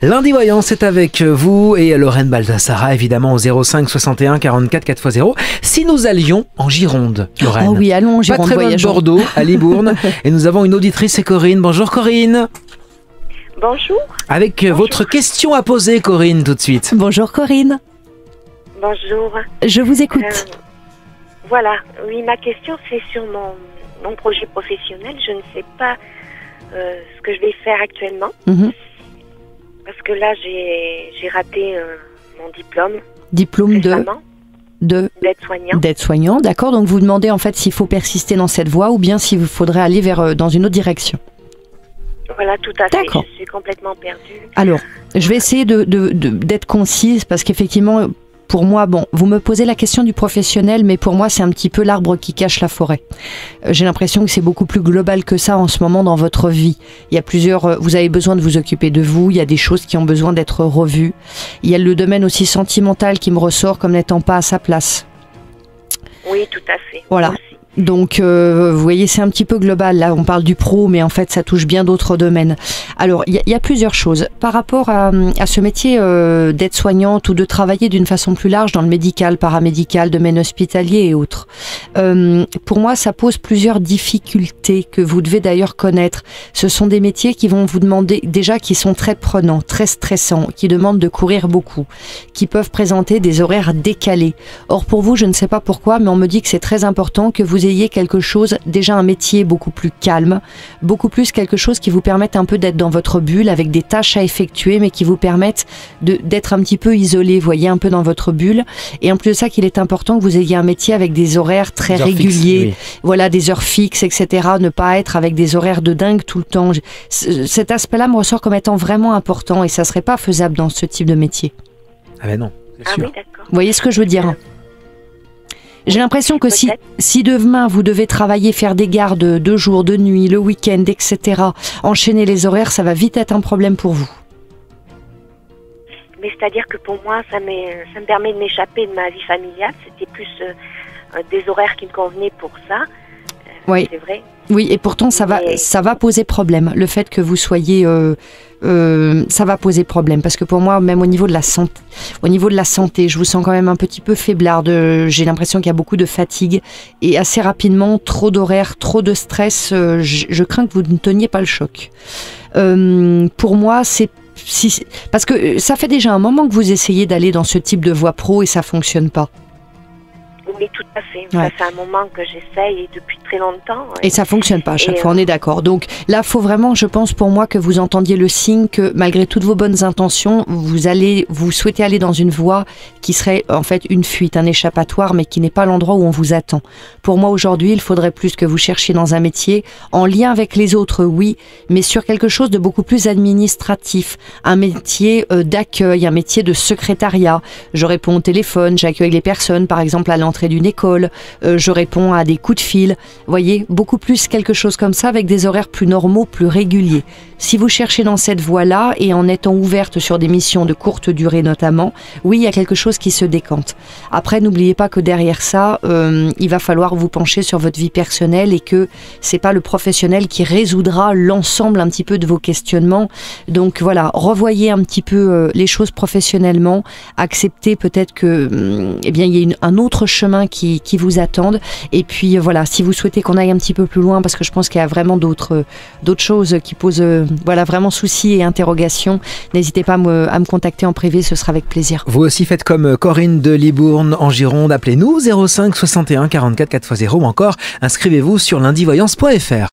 Lundi Voyant, c'est avec vous et Lorraine Baldassara, évidemment, au 05 61 44 4x0. Si nous allions en Gironde, Lorraine. Oh oui, allons en Gironde, pas très loin de Bordeaux, à Libourne. Et nous avons une auditrice, c'est Corinne. Bonjour Corinne. Bonjour. Avec votre question à poser, Corinne, tout de suite. Bonjour Corinne. Bonjour. Je vous écoute. Voilà, oui, ma question c'est sur mon projet professionnel. Je ne sais pas ce que je vais faire actuellement. Parce que là, j'ai raté mon diplôme. Diplôme d'aide-soignant. D'aide-soignant, d'accord. Donc vous demandez en fait s'il faut persister dans cette voie ou bien s'il faudrait aller dans une autre direction. Voilà, tout à fait. D'accord. Je suis complètement perdue. Alors, je vais essayer d'être concise parce qu'effectivement, pour moi, vous me posez la question du professionnel, mais pour moi, c'est un petit peu l'arbre qui cache la forêt. J'ai l'impression que c'est beaucoup plus global que ça en ce moment dans votre vie. Il y a vous avez besoin de vous occuper de vous, il y a des choses qui ont besoin d'être revues. Il y a le domaine aussi sentimental qui me ressort comme n'étant pas à sa place. Oui, tout à fait. Voilà. Donc, vous voyez, c'est un petit peu global. Là, on parle du pro, mais en fait, ça touche bien d'autres domaines. Alors, il y a plusieurs choses. Par rapport à ce métier d'aide-soignante ou de travailler d'une façon plus large dans le médical, paramédical, domaine hospitalier et autres, pour moi, ça pose plusieurs difficultés que vous devez d'ailleurs connaître. Ce sont des métiers qui vont vous demander, déjà, qui sont très prenants, très stressants, qui demandent de courir beaucoup, qui peuvent présenter des horaires décalés. Or, pour vous, je ne sais pas pourquoi, mais on me dit que c'est très important que vous ayez quelque chose, déjà un métier beaucoup plus calme, beaucoup plus quelque chose qui vous permette un peu d'être dans votre bulle avec des tâches à effectuer, mais qui vous permettent d'être un petit peu isolé, voyez, un peu dans votre bulle. Et en plus de ça, qu'il est important que vous ayez un métier avec des horaires très réguliers, oui. Voilà, des heures fixes, etc. Ne pas être avec des horaires de dingue tout le temps. Cet aspect-là me ressort comme étant vraiment important et ça serait pas faisable dans ce type de métier. Ah ben non, c'est sûr. Oui, d'accord. Vous voyez ce que je veux dire ? J'ai l'impression que si demain vous devez travailler, faire des gardes de jour, de nuit, le week-end, etc., enchaîner les horaires, ça va vite être un problème pour vous. Mais c'est-à-dire que pour moi, ça me permet de m'échapper de ma vie familiale. C'était plus des horaires qui me convenaient pour ça. Oui. C'est vrai. Oui, et pourtant ça va poser problème. Le fait que vous soyez, ça va poser problème parce que pour moi, même au niveau de la santé, je vous sens quand même un petit peu faiblard. J'ai l'impression qu'il y a beaucoup de fatigue et assez rapidement, trop d'horaires, trop de stress. Je crains que vous ne teniez pas le choc. Pour moi, parce que ça fait déjà un moment que vous essayez d'aller dans ce type de voie pro et ça fonctionne pas. Oui, tout à fait. Ouais. Ça fait un moment que j'essaye et depuis très longtemps. Ouais. Et ça fonctionne pas à chaque fois, on est d'accord. Donc là, il faut vraiment, je pense pour moi, que vous entendiez le signe que malgré toutes vos bonnes intentions, vous souhaitez aller dans une voie qui serait en fait une fuite, un échappatoire, mais qui n'est pas l'endroit où on vous attend. Pour moi, aujourd'hui, il faudrait plus que vous cherchiez dans un métier en lien avec les autres, oui, mais sur quelque chose de beaucoup plus administratif. Un métier d'accueil, un métier de secrétariat. Je réponds au téléphone, j'accueille les personnes, par exemple, à l'entrée d'une école, je réponds à des coups de fil, voyez, beaucoup plus quelque chose comme ça avec des horaires plus normaux, plus réguliers. Si vous cherchez dans cette voie-là et en étant ouverte sur des missions de courte durée notamment, oui, il y a quelque chose qui se décante. Après, n'oubliez pas que derrière ça, il va falloir vous pencher sur votre vie personnelle et que c'est pas le professionnel qui résoudra l'ensemble un petit peu de vos questionnements. Donc voilà, revoyez un petit peu les choses professionnellement, acceptez peut-être que, il y a un autre chemin qui vous attendent et puis voilà, si vous souhaitez qu'on aille un petit peu plus loin parce que je pense qu'il y a vraiment d'autres choses qui posent vraiment soucis et interrogations, n'hésitez pas à me contacter en privé, ce sera avec plaisir. Vous aussi faites comme Corinne de Libourne en Gironde, appelez-nous 05 61 44 4x0 ou encore inscrivez-vous sur lundivoyance.fr.